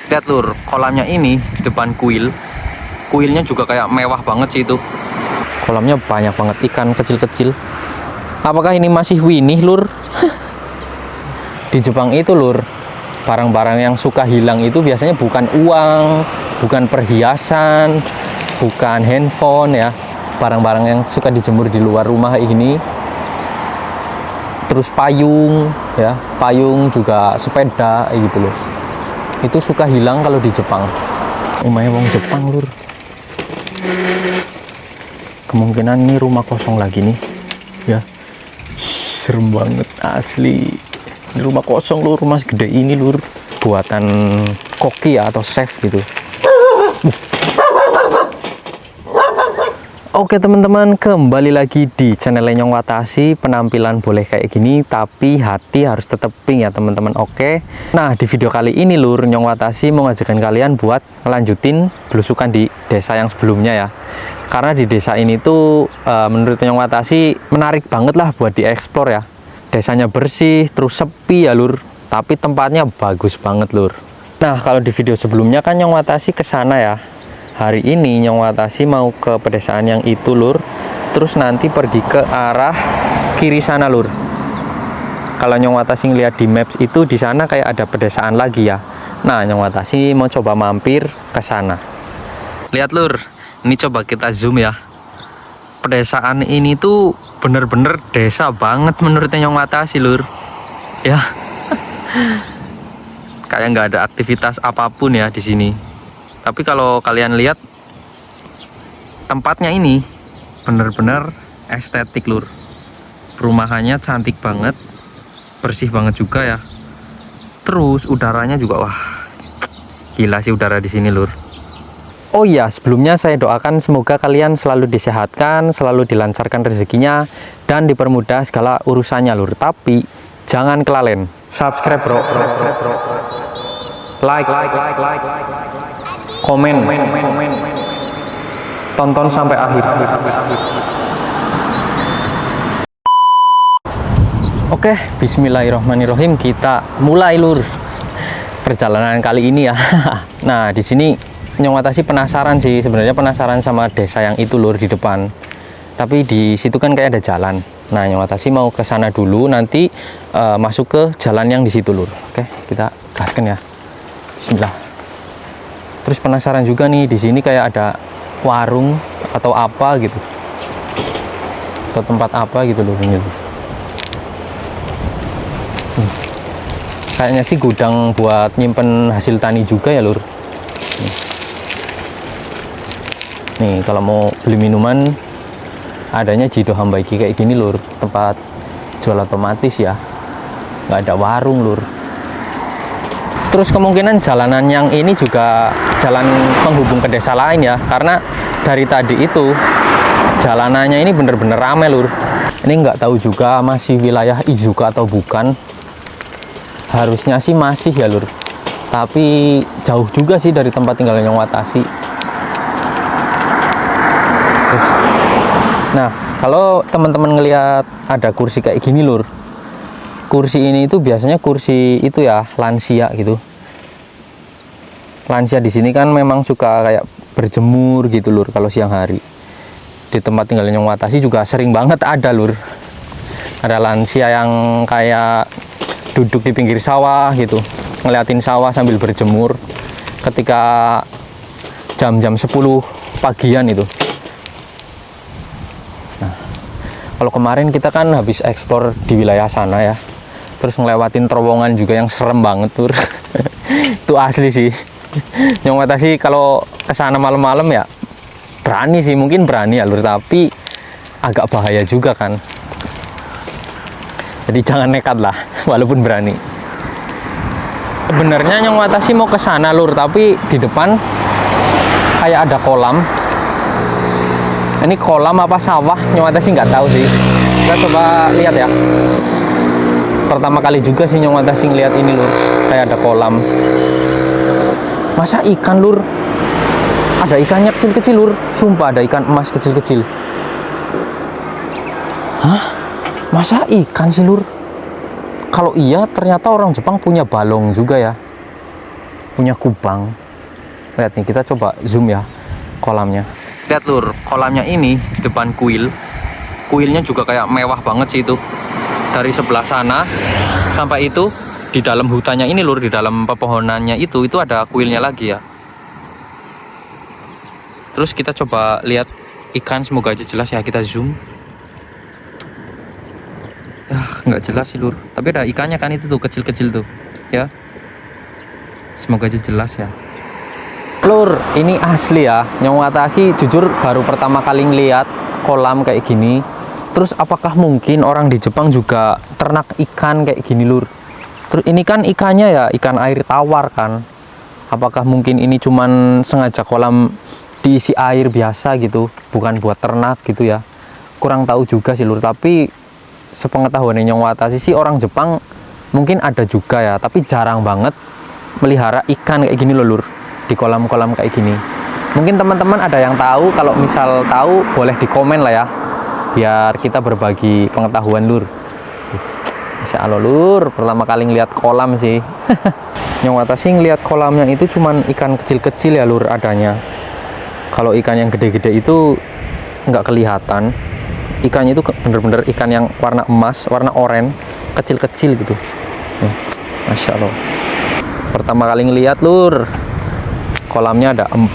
Lihat lur, kolamnya ini di depan kuil. Kuilnya juga kayak mewah banget sih itu. Kolamnya banyak banget ikan kecil-kecil. Apakah ini masih winih lur? Di Jepang itu lur, barang-barang yang suka hilang itu biasanya bukan uang, bukan perhiasan, bukan handphone ya. Barang-barang yang suka dijemur di luar rumah ini. Terus payung ya, payung juga sepeda gitu loh. Itu suka hilang kalau di Jepang. Umumnya wong Jepang lur. Kemungkinan ini rumah kosong lagi nih ya. Serem banget asli. Ini rumah kosong lur, rumah segede ini lur, buatan koki ya, atau chef gitu. Oke teman-teman, kembali lagi di channel Nyong Watashi. Penampilan boleh kayak gini, tapi hati harus tetap pink ya teman-teman. Oke. Nah, di video kali ini lur, Nyong Watashi mau ngajakin kalian buat ngelanjutin belusukan di desa yang sebelumnya ya. Karena di desa ini tuh menurut Nyong Watashi menarik banget lah buat dieksplor ya. Desanya bersih, terus sepi ya lur, tapi tempatnya bagus banget lur. Nah, kalau di video sebelumnya kan Nyong Watashi kesana ya. Hari ini Nyong Watashi mau ke pedesaan yang itu lur, terus nanti pergi ke arah kiri sana lur. Kalau Nyong Watashi ngeliat di maps itu di sana kayak ada pedesaan lagi ya. Nah, Nyong Watashi mau coba mampir ke sana. Lihat lur, ini coba kita zoom ya. Pedesaan ini tuh bener-bener desa banget menurut Nyong Watashi lur. Ya. Kayak nggak ada aktivitas apapun ya di sini. Tapi kalau kalian lihat tempatnya ini bener-bener estetik lur. Perumahannya cantik banget, bersih banget juga ya. Terus udaranya juga wah, gila sih udara di sini lur. Oh iya, sebelumnya saya doakan semoga kalian selalu disehatkan, selalu dilancarkan rezekinya, dan dipermudah segala urusannya lur. Tapi jangan kelalen. Subscribe bro. Like. Komen. Tonton sampai akhir. Oke, bismillahirrahmanirrahim. Kita mulai lur perjalanan kali ini ya. Nah, di sini Nyong Watashi penasaran sih, sebenarnya penasaran sama desa yang itu lur di depan. Tapi di situ kan kayak ada jalan. Nah, Nyong Watashi mau ke sana dulu, nanti masuk ke jalan yang di situ lur. Oke, kita gaskan ya. Bismillah. Terus penasaran juga nih, di sini kayak ada warung atau apa gitu, atau tempat apa gitu loh ini. Kayaknya sih gudang buat nyimpen hasil tani juga ya lur. Nih kalau mau beli minuman adanya Jido Hambaiki kayak gini lur, tempat jual otomatis ya, nggak ada warung lur. Terus kemungkinan jalanan yang ini juga jalan penghubung ke desa lain ya, karena dari tadi itu jalanannya ini bener-bener rame lur. Ini nggak tahu juga masih wilayah Izuka atau bukan. Harusnya sih masih ya lur, tapi jauh juga sih dari tempat tinggal Nyong Watashi. Nah, kalau teman-teman ngelihat ada kursi kayak gini lur, kursi ini itu biasanya kursi itu ya lansia gitu. Lansia di sini kan memang suka kayak berjemur gitu lur kalau siang hari. Di tempat tinggal Nyong Watashi juga sering banget ada lur. Ada lansia yang kayak duduk di pinggir sawah gitu, ngeliatin sawah sambil berjemur ketika jam-jam 10 pagian itu. Nah, kalau kemarin kita kan habis eksplor di wilayah sana ya. Terus ngelewatin terowongan juga yang serem banget tur. Itu asli sih. Nyong Watashi kalau kesana malam-malam ya berani sih, mungkin berani ya lur, tapi agak bahaya juga kan. Jadi jangan nekat lah, walaupun berani. Sebenarnya Nyong Watashi mau kesana lur, tapi di depan kayak ada kolam. Ini kolam apa sawah? Nyong Watashi nggak tahu sih. Kita coba lihat ya. Pertama kali juga sih Nyong Watashi ngeliat ini lur, kayak ada kolam. Masa ikan lur? Ada ikannya kecil-kecil lur, sumpah ada ikan emas kecil-kecil. Hah? Masa ikan sih lur? Kalau iya ternyata orang Jepang punya balong juga ya. punya kubang. Lihat nih, kita coba zoom ya kolamnya. Lihat lur, kolamnya ini di depan kuil. Kuilnya juga kayak mewah banget sih itu. Dari sebelah sana sampai itu di dalam hutannya ini lur, di dalam pepohonannya itu ada kuilnya lagi ya. Terus kita coba lihat ikan, semoga aja jelas ya, kita zoom. Nggak jelas sih lur, tapi ada ikannya kan, itu tuh kecil-kecil tuh ya. Semoga aja jelas ya lur. Ini asli ya, Nyong Watashi jujur baru pertama kali ngeliat kolam kayak gini. Terus apakah mungkin orang di Jepang juga ternak ikan kayak gini lur? Terus ini kan ikannya ya ikan air tawar kan. Apakah mungkin ini cuman sengaja kolam diisi air biasa gitu, bukan buat ternak gitu ya? Kurang tahu juga sih lur, tapi sepengetahuan Nyong Watashi sih orang Jepang mungkin ada juga ya, tapi jarang banget melihara ikan kayak gini loh lur, di kolam-kolam kayak gini. Mungkin teman-teman ada yang tahu, kalau misal tahu boleh di komen lah ya, biar kita berbagi pengetahuan lur. Masya Allah lur, pertama kali ngeliat kolam sih. Nyong Watashi ngeliat kolamnya itu cuman ikan kecil-kecil ya lur adanya. Kalau ikan yang gede-gede itu nggak kelihatan. Ikannya itu bener-bener ikan yang warna emas, warna oranye, kecil-kecil gitu. Masya Allah. Pertama kali ngeliat lur, kolamnya ada 4,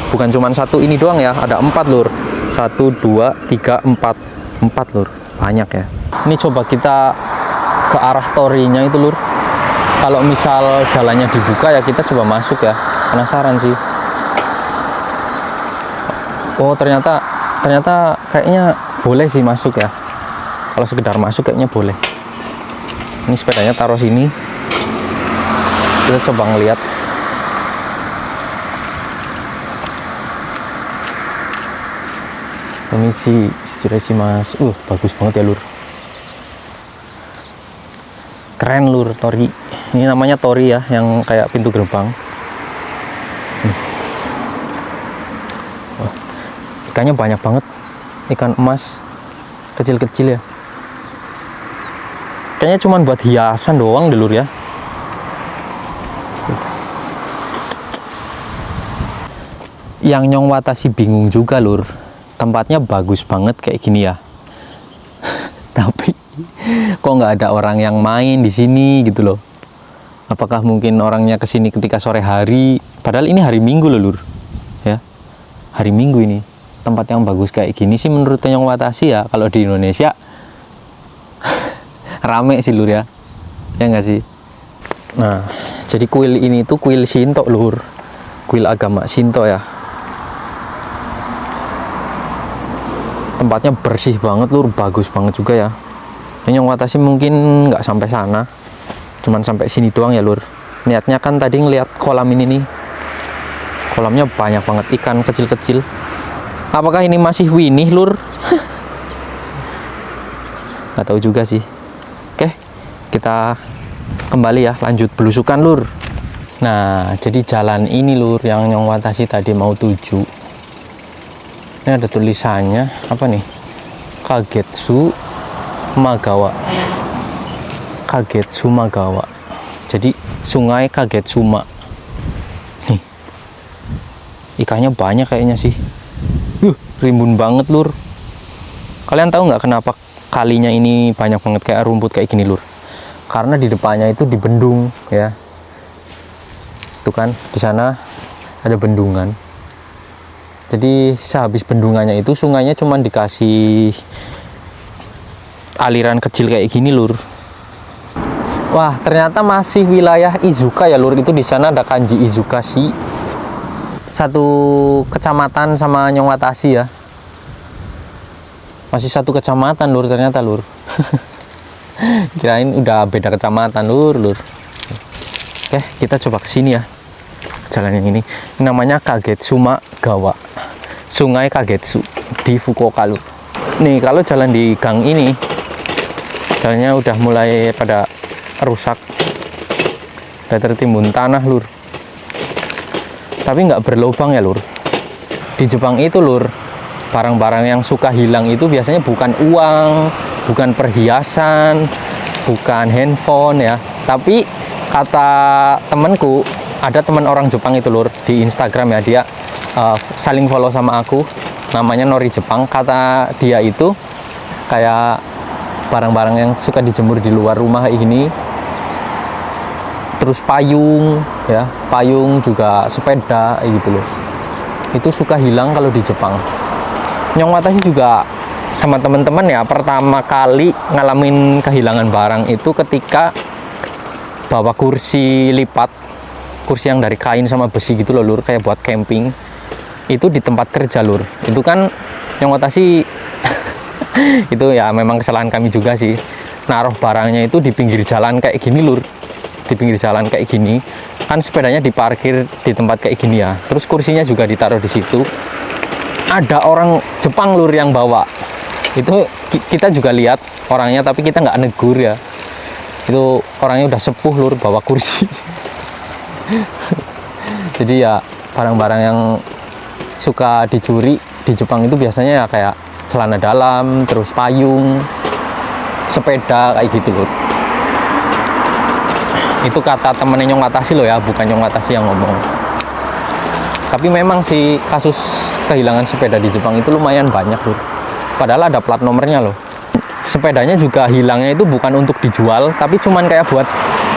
bukan cuma satu ini doang ya, ada 4 lur. 1, 2, 3, 4 lur, banyak ya. Ini coba kita ke arah torinya itu lur. Kalau misal jalannya dibuka ya kita coba masuk ya, penasaran sih. Oh ternyata kayaknya boleh sih masuk ya. Kalau sekedar masuk kayaknya boleh. Ini sepedanya taruh sini, kita coba ngeliat. Permisi, mas. Bagus banget ya lur. Keren lur, tori. Ini namanya tori ya, yang kayak pintu gerbang. Ikannya banyak banget, ikan emas kecil-kecil ya. Kayaknya cuma buat hiasan doang deh lur ya. Yang Nyong Watashi bingung juga lur, tempatnya bagus banget kayak gini ya. Tapi kok nggak ada orang yang main di sini gitu loh. Apakah mungkin orangnya kesini ketika sore hari? Padahal ini hari Minggu loh lur. Ya, hari Minggu ini. Tempat yang bagus kayak gini sih menurut Nyong Watashi ya. Kalau di Indonesia rame sih lur ya. Ya nggak sih? Nah, jadi kuil ini tuh kuil Shinto lur. Kuil agama Shinto ya. Tempatnya bersih banget lur, bagus banget juga ya. Nyong Watashi mungkin nggak sampai sana, cuman sampai sini doang ya lur. Niatnya kan tadi ngeliat kolam ini nih, kolamnya banyak banget ikan kecil-kecil. Apakah ini masih winih lur? Nggak tahu juga sih. Oke, kita kembali ya, lanjut belusukan lur. Nah, jadi jalan ini lur yang Nyong Watashi tadi mau tuju. Ini ada tulisannya apa nih? Kagetsu Magawa. Kagetsu Magawa. Jadi sungai Kagetsuma. Nih. Ikannya banyak kayaknya sih. Rimbun banget lur. Kalian tahu nggak kenapa kalinya ini banyak banget kayak rumput kayak gini lur? Karena di depannya itu dibendung ya. Itu kan di sana ada bendungan. Jadi sehabis bendungannya itu sungainya cuma dikasih aliran kecil kayak gini lur. Wah, ternyata masih wilayah Izuka ya lur. Itu di sana ada kanji Izuka sih. Satu kecamatan sama Nyong Watashi ya. Masih satu kecamatan lur ternyata lur. Kirain udah beda kecamatan lur. Oke, kita coba ke sini ya. Jalan yang ini namanya Kagetsuma Gawa, Sungai Kagetsu di Fukuoka lur. Nih kalau jalan di gang ini jalannya udah mulai pada rusak, udah tertimbun tanah lur, tapi nggak berlubang ya lur. Di Jepang itu lur, barang-barang yang suka hilang itu biasanya bukan uang, bukan perhiasan, bukan handphone ya, tapi kata temenku ada teman orang Jepang itu lur di Instagram ya, dia saling follow sama aku, namanya Nori Jepang. Kata dia itu kayak barang-barang yang suka dijemur di luar rumah kayak gini, terus payung ya, payung juga sepeda gitu loh, itu suka hilang kalau di Jepang. Nyong Watashi juga sama teman-teman ya pertama kali ngalamin kehilangan barang itu ketika bawa kursi lipat, kursi yang dari kain sama besi gitu loh lur, kayak buat camping. Itu di tempat kerja lur. Itu kan Nyong Watashi itu ya memang kesalahan kami juga sih, naruh barangnya itu di pinggir jalan kayak gini lur, di pinggir jalan kayak gini kan, sepedanya diparkir di tempat kayak gini ya, terus kursinya juga ditaruh di situ. Ada orang Jepang lur yang bawa itu, kita juga lihat orangnya tapi kita nggak negur ya, itu orangnya udah sepuh lur bawa kursi. Jadi ya barang-barang yang suka dicuri di Jepang itu biasanya ya kayak celana dalam, terus payung, sepeda kayak gitu lur. Itu kata temennya Nyong Watashi loh ya, bukan Nyong Watashi yang ngomong. Tapi memang sih kasus kehilangan sepeda di Jepang itu lumayan banyak lur, padahal ada plat nomornya loh. Sepedanya juga hilangnya itu bukan untuk dijual, tapi cuman kayak buat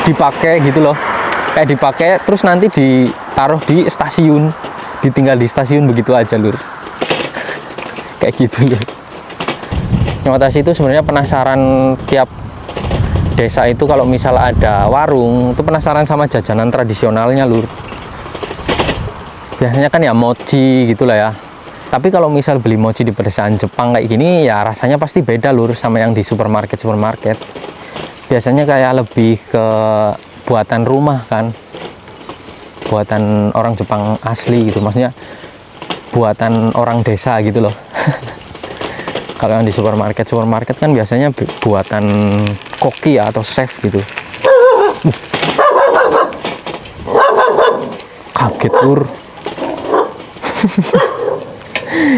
dipakai gitu loh, kayak dipakai terus nanti ditaruh di stasiun, ditinggal di stasiun begitu aja lur. Kayak gitu lur. Nyong Watashi itu sebenarnya penasaran tiap desa itu kalau misal ada warung itu penasaran sama jajanan tradisionalnya lur. Biasanya kan ya mochi gitulah ya, tapi kalau misal beli mochi di pedesaan Jepang kayak gini ya rasanya pasti beda lur sama yang di supermarket. Biasanya kayak lebih ke buatan rumah kan, buatan orang Jepang asli gitu, maksudnya buatan orang desa gitu loh. Kalau yang di supermarket kan biasanya buatan koki ya, atau chef gitu. Kaget lur.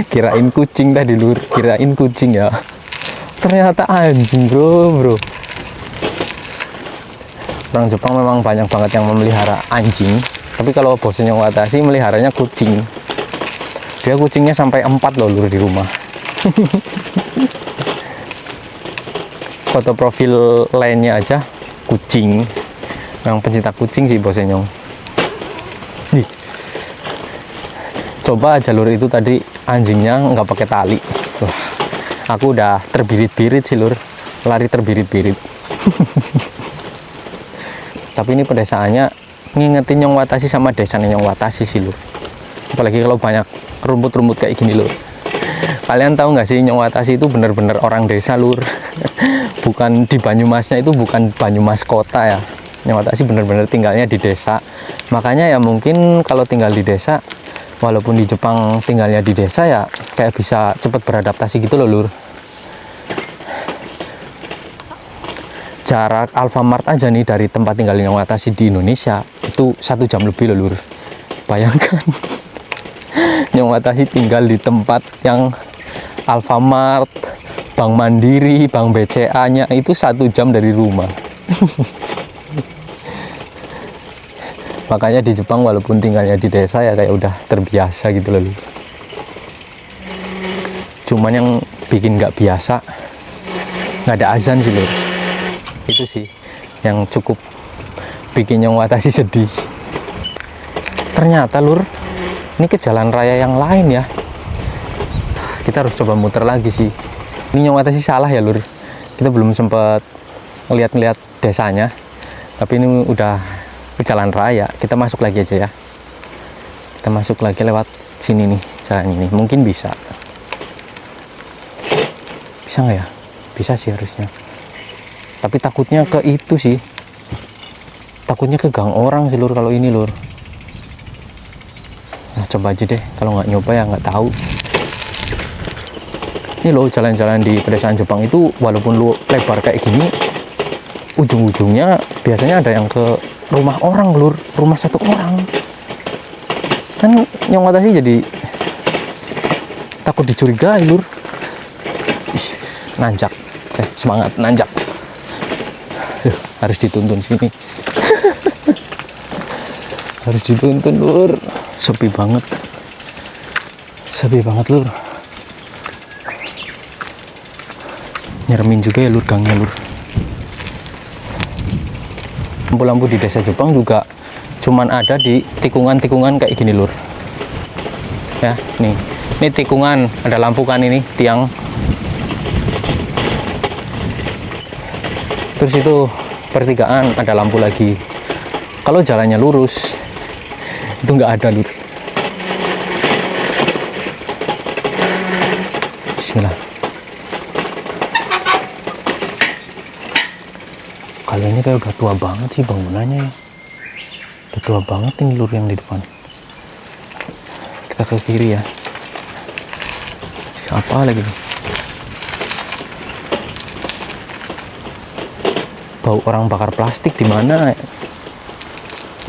Kirain kucing tadi lur, kirain kucing ya, ternyata anjing bro. Orang Jepang memang banyak banget yang memelihara anjing, tapi kalau bosnya Nyong Watashi meliharanya kucing. Dia kucingnya sampai 4 loh lur di rumah. Foto profil lainnya aja kucing, yang pencinta kucing sih bosnya Nyong. Nih, coba jalur itu tadi anjingnya nggak pakai tali. Wah, aku udah terbirit-birit sih lur, lari terbirit-birit. Tapi ini pedesaannya ngingetin Nyong Watashi sama desanya Nyong Watashi sih lur. Apalagi kalau banyak rumput-rumput kayak gini lur. Kalian tahu nggak sih Nyong Watashi itu bener-bener orang desa lur. Bukan di Banyumasnya, itu bukan Banyumas kota ya. Nyong Watashi bener-bener tinggalnya di desa. Makanya ya mungkin kalau tinggal di desa, walaupun di Jepang tinggalnya di desa ya kayak bisa cepat beradaptasi gitu loh lur. Jarak Alfamart aja nih dari tempat tinggal Nyong Watashi di Indonesia itu 1 jam lebih loh lur. Bayangkan. Nyong Watashi tinggal di tempat yang Alfamart, Bank Mandiri, Bank BCA nya itu 1 jam dari rumah. Makanya di Jepang walaupun tinggalnya di desa ya kayak udah terbiasa gitu loh. Cuman yang bikin nggak biasa, nggak ada azan sih lur. Itu sih yang cukup bikin Nyong Watashi sedih. Ternyata lur, ini ke jalan raya yang lain ya. Kita harus coba muter lagi sih. Ini Nyong Watashi salah ya lur, kita belum sempat ngeliat-ngeliat desanya, tapi ini udah ke jalan raya. Kita masuk lagi aja ya, kita masuk lagi lewat sini nih, jalan ini mungkin bisa nggak ya? Bisa sih harusnya, tapi takutnya ke itu sih, takutnya ke gang orang sih lur kalau ini lur. Nah coba aja deh, kalau nggak nyoba ya nggak tahu. Ini loh jalan-jalan di pedesaan Jepang itu walaupun lu lebar kayak gini, ujung-ujungnya biasanya ada yang ke rumah orang lur, rumah satu orang. Kan Nyong Watashi jadi takut dicurigai lur. Ih, nanjak, semangat nanjak. Harus dituntun sini. Harus dituntun lur, sepi banget lur. Nyeremin juga ya lur gangnya lur. Lampu-lampu di desa Jepang juga cuman ada di tikungan-tikungan kayak gini lur ya. Ini tikungan, ada lampu kan, ini tiang. Terus itu pertigaan ada lampu lagi. Kalau jalannya lurus itu nggak ada lur. Bismillah. Kali ini kayak udah tua banget sih bangunannya ya. Udah tua banget ini lur yang di depan. Kita ke kiri ya. Apa lagi? Bau orang bakar plastik di mana?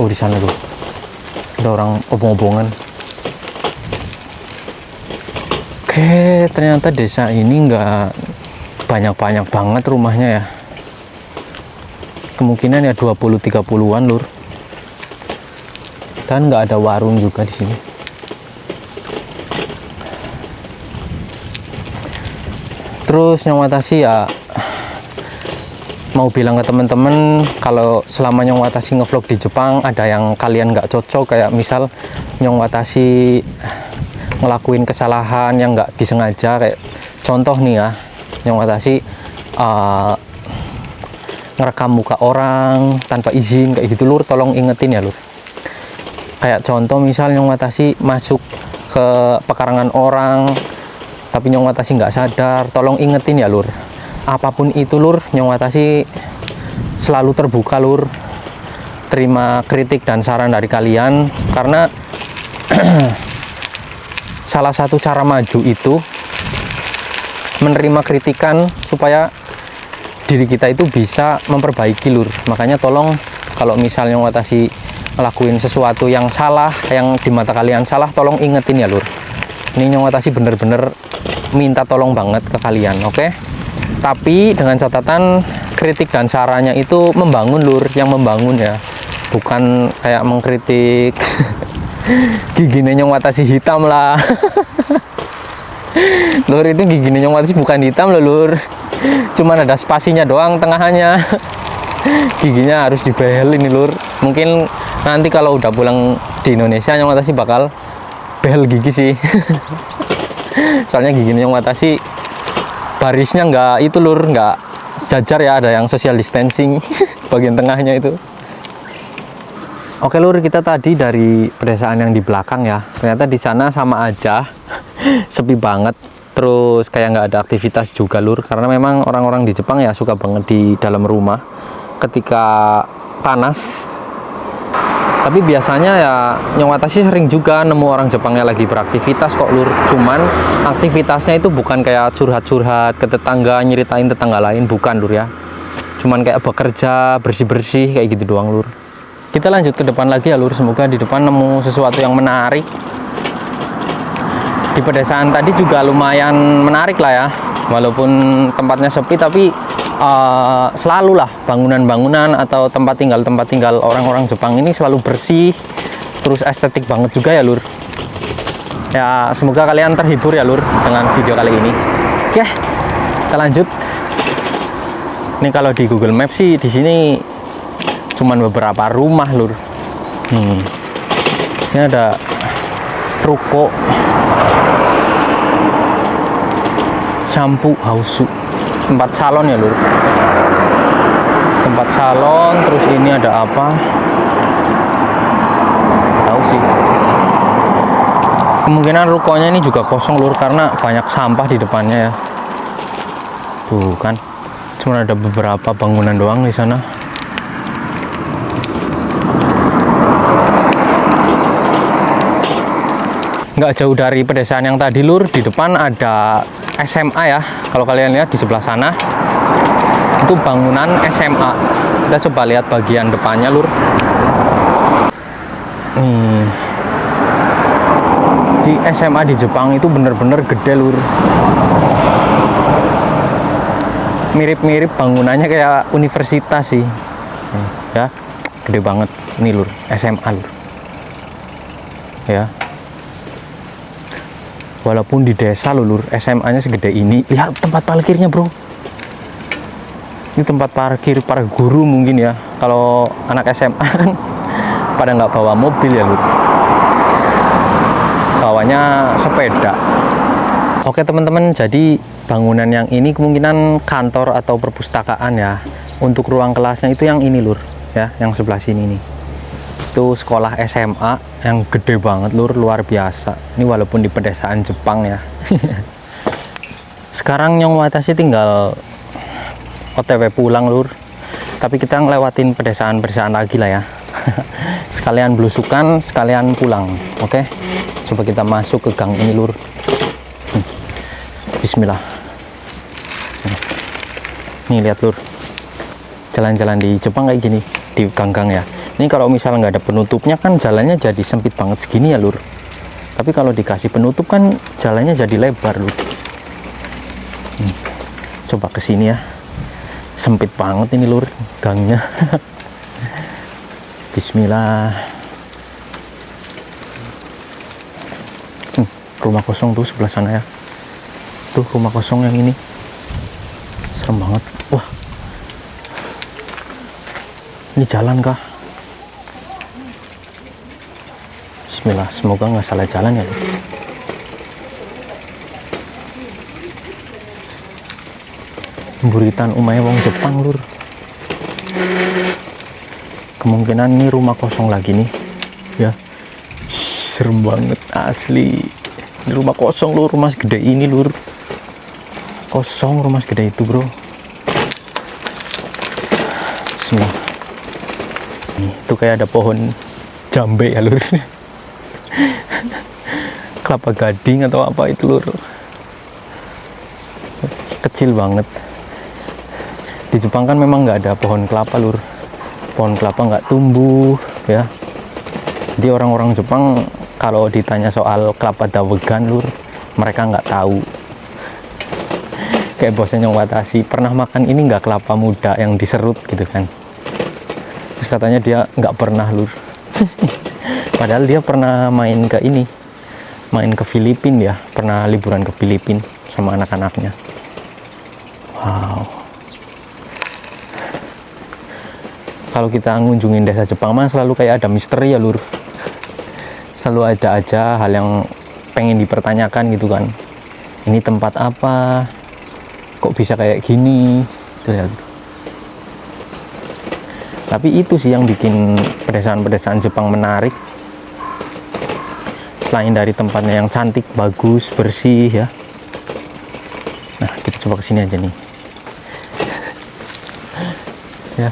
Oh, di sana tuh. Ada orang obong-obongan. Oke, ternyata desa ini nggak banyak-banyak banget rumahnya ya. Kemungkinan ya 20-30-an lur. Dan nggak ada warung juga di sini. Terus Nyong Watashi ya mau bilang ke temen-temen, kalau selama Nyong Watashi ngevlog di Jepang ada yang kalian nggak cocok, kayak misal Nyong Watashi ngelakuin kesalahan yang nggak disengaja, kayak contoh nih ya, Nyong Watashi ngerekam muka orang tanpa izin kayak gitu lur, tolong ingetin ya lur. Kayak contoh misal Nyong Watashi masuk ke pekarangan orang tapi Nyong Watashi nggak sadar, tolong ingetin ya lur. Apapun itu lur, Nyong Watashi selalu terbuka lur, terima kritik dan saran dari kalian, karena salah satu cara maju itu menerima kritikan supaya diri kita itu bisa memperbaiki lur. Makanya tolong kalau misalnya Nyong Watashi ngelakuin sesuatu yang salah, yang di mata kalian salah, tolong ingetin ya lur. Ini Nyong Watashi bener-bener minta tolong banget ke kalian, oke? Tapi dengan catatan kritik dan sarannya itu membangun lur, yang membangun ya, bukan kayak mengkritik giginya Nyong Watashi hitam lah. Lur, itu giginya Nyong Watashi bukan hitam loh lur, cuman ada spasinya doang tengahnya. Giginya harus dibehel ini lur. Mungkin nanti kalau udah pulang di Indonesia Nyong Watashi bakal behel gigi sih. Soalnya giginya Nyong Watashi barisnya nggak itu lur, nggak sejajar ya, ada yang social distancing bagian tengahnya itu. Oke lur, kita tadi dari pedesaan yang di belakang ya, ternyata di sana sama aja sepi banget, terus kayak nggak ada aktivitas juga lur, karena memang orang-orang di Jepang ya suka banget di dalam rumah ketika panas. Tapi biasanya ya Nyong Watashi sering juga nemu orang Jepangnya lagi beraktivitas kok lur, cuman aktivitasnya itu bukan kayak curhat-curhat ke tetangga, nyeritain tetangga lain, bukan lur ya, cuman kayak bekerja, bersih-bersih kayak gitu doang lur. Kita lanjut ke depan lagi ya lur, semoga di depan nemu sesuatu yang menarik. Di pedesaan tadi juga lumayan menarik lah ya, walaupun tempatnya sepi, tapi selalu lah bangunan-bangunan atau tempat tinggal orang-orang Jepang ini selalu bersih, terus estetik banget juga ya lur. Ya semoga kalian terhibur ya lur dengan video kali ini. Oke, kita lanjut. Ini kalau di Google Maps sih di sini cuman beberapa rumah lur. Sini ada ruko shampoo Hausu, tempat salon ya lur, tempat salon. Terus ini ada apa, tahu sih, kemungkinan rukonya ini juga kosong lur, karena banyak sampah di depannya ya. Tuh kan, cuma ada beberapa bangunan doang di sana. Nggak jauh dari pedesaan yang tadi lur, di depan ada SMA ya. Kalau kalian lihat di sebelah sana itu bangunan SMA. Kita coba lihat bagian depannya lur. Nih, di SMA di Jepang itu bener-bener gede lur, mirip-mirip bangunannya kayak universitas sih ya, gede banget. Ini lur, SMA lur. ya. Walaupun di desa lho lur, SMA-nya segede ini. Lihat tempat parkirnya bro. Ini tempat parkir para guru mungkin ya. Kalau anak SMA kan pada nggak bawa mobil ya lur. Bawanya sepeda. Oke teman-teman, jadi bangunan yang ini kemungkinan kantor atau perpustakaan ya. Untuk ruang kelasnya itu yang ini lur, ya, yang sebelah sini nih. Itu sekolah SMA yang gede banget lur, luar biasa. Ini walaupun di pedesaan Jepang ya. Sekarang Nyong Watashi tinggal OTW pulang lur. Tapi kita ngelewatin pedesaan-pedesaan lagi lah ya. Sekalian belusukan, sekalian pulang. Oke. Coba kita masuk ke gang ini lur. Bismillah. Nih lihat lur, jalan-jalan di Jepang kayak gini di gang-gang ya. Ini kalau misalnya nggak ada penutupnya kan jalannya jadi sempit banget segini ya lur. Tapi kalau dikasih penutup kan jalannya jadi lebar lur. Coba ke sini ya. Sempit banget ini lur gangnya. Bismillah. Rumah kosong tuh sebelah sana ya. Tuh rumah kosong yang ini. Serem banget. Wah. Ini jalan kah? Bismillah, semoga nggak salah jalan ya. Buritan umaya wong Jepang lur. Kemungkinan ini rumah kosong lagi nih. Ya. Serem banget asli. Ini rumah kosong lur, rumah segede ini lur. Kosong rumah segede itu bro. Bismillah. Nih, itu kayak ada pohon jambe ya lur. Kelapa gading atau apa itu lur. Kecil banget. Di Jepang kan memang nggak ada pohon kelapa lur. Pohon kelapa nggak tumbuh ya. Jadi orang-orang Jepang kalau ditanya soal kelapa dawegan lur, mereka nggak tahu. Kayak bosnya Nyong Watashi, pernah makan ini nggak kelapa muda yang diserut gitu kan. Terus katanya dia nggak pernah lur. Padahal dia pernah main ke ini, main ke Filipina ya, pernah liburan ke Filipina sama anak-anaknya. Wow. Kalau kita ngunjungin desa Jepang mah selalu kayak ada misteri ya lur. Selalu ada aja hal yang pengen dipertanyakan gitu kan. Ini tempat apa? Kok bisa kayak gini? Tuh ya. Tapi itu sih yang bikin pedesaan-pedesaan Jepang menarik. Selain dari tempatnya yang cantik, bagus, bersih ya. Nah, kita coba kesini aja nih. Ya,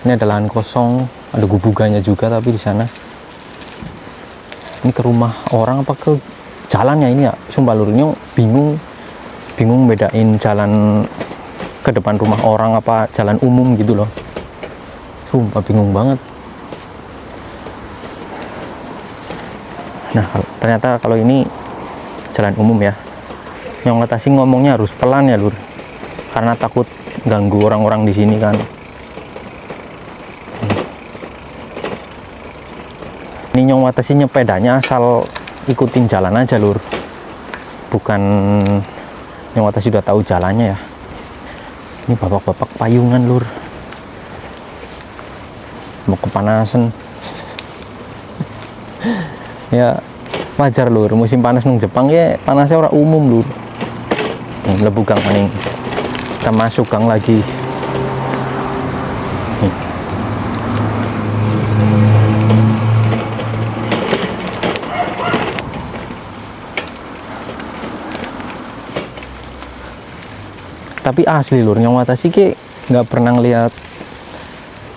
ini ada lahan kosong, ada gubugannya juga tapi di sana. Ini ke rumah orang apa ke jalannya ini ya? Sumpah lurnya bingung bedain jalan ke depan rumah orang apa jalan umum gitu loh. Sumpah bingung banget. Nah, ternyata kalau ini jalan umum ya. Nyong Watashi ngomongnya harus pelan ya, Lur. Karena takut ganggu orang-orang di sini kan. Ini Nyong Watashi nyepedanya asal ikutin jalan aja, Lur. Bukan Nyong Watashi sudah tahu jalannya ya. Ini bapak-bapak payungan, Lur. Mau kepanasan. Ya wajar lur, musim panas nang Jepang ya panasnya orang umum lur. Nih lebu gang maning, kita masuk gang lagi. Nih. Tapi asli lur, Nyong Watashi ki nggak pernah ngeliat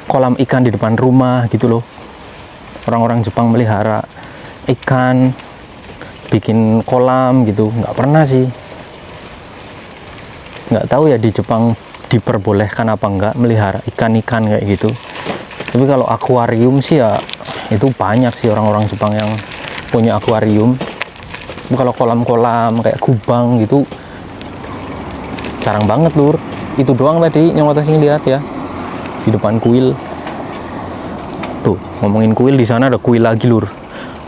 kolam ikan di depan rumah gitu loh. Orang-orang Jepang melihara ikan, bikin kolam gitu, nggak pernah sih. Nggak tahu ya di Jepang diperbolehkan apa enggak melihara ikan-ikan kayak gitu. Tapi kalau akuarium sih ya itu banyak sih orang-orang Jepang yang punya akuarium. Tapi kalau kolam-kolam kayak Kubang gitu jarang banget lur. Itu doang tadi Nyong Watashi lihat ya di depan kuil. Tuh ngomongin kuil, di sana ada kuil lagi lur.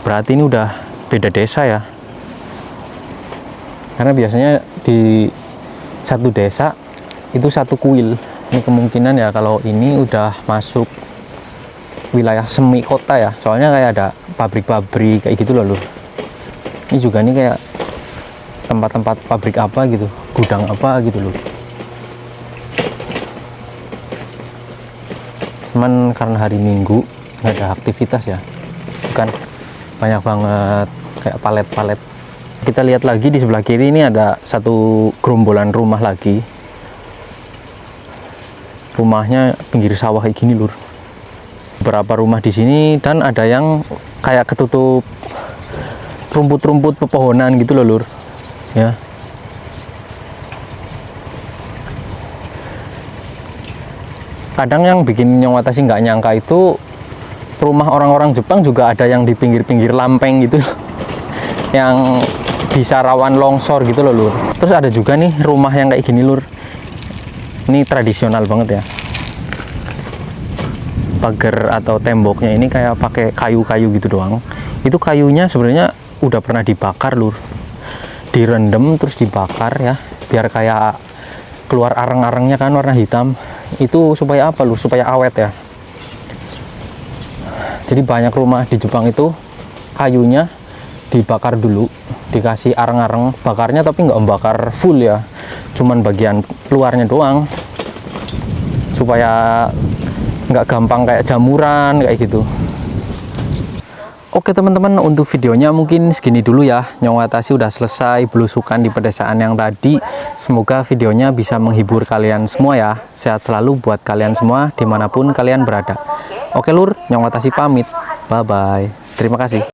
berarti ini udah beda desa ya, karena biasanya di satu desa itu satu kuil. Ini kemungkinan ya kalau ini udah masuk wilayah semi kota ya, soalnya kayak ada pabrik-pabrik kayak gitu loh Lur. Ini juga nih kayak tempat-tempat pabrik apa gitu, gudang apa gitu loh. Cuman karena hari Minggu nggak ada aktivitas ya, bukan banyak banget kayak palet-palet. Kita lihat lagi di sebelah kiri ini ada satu gerombolan rumah lagi. Rumahnya pinggir sawah kayak gini Lur. Beberapa rumah di sini dan ada yang kayak ketutup rumput-rumput pepohonan gitu loh Lur. Ya. Kadang yang bikin Nyong Watashi nggak nyangka itu rumah orang-orang Jepang juga ada yang di pinggir-pinggir lampeng gitu yang bisa rawan longsor gitu loh Lur. Terus ada juga nih rumah yang kayak gini Lur, ini tradisional banget ya, pagar atau temboknya ini kayak pakai kayu-kayu gitu doang. Itu kayunya sebenarnya udah pernah dibakar Lur, direndam terus dibakar ya, biar kayak keluar areng-arengnya kan warna hitam. Itu supaya apa Lur? Supaya awet ya. Jadi banyak rumah di Jepang itu kayunya dibakar dulu, dikasih areng-areng, bakarnya tapi nggak membakar full ya, cuman bagian luarnya doang, supaya nggak gampang kayak jamuran kayak gitu. Oke teman-teman, untuk videonya mungkin segini dulu ya. Nyong Watashi udah selesai belusukan di pedesaan yang tadi. Semoga videonya bisa menghibur kalian semua ya. Sehat selalu buat kalian semua dimanapun kalian berada. Oke Lur, Nyong Watashi pamit. Bye-bye. Terima kasih.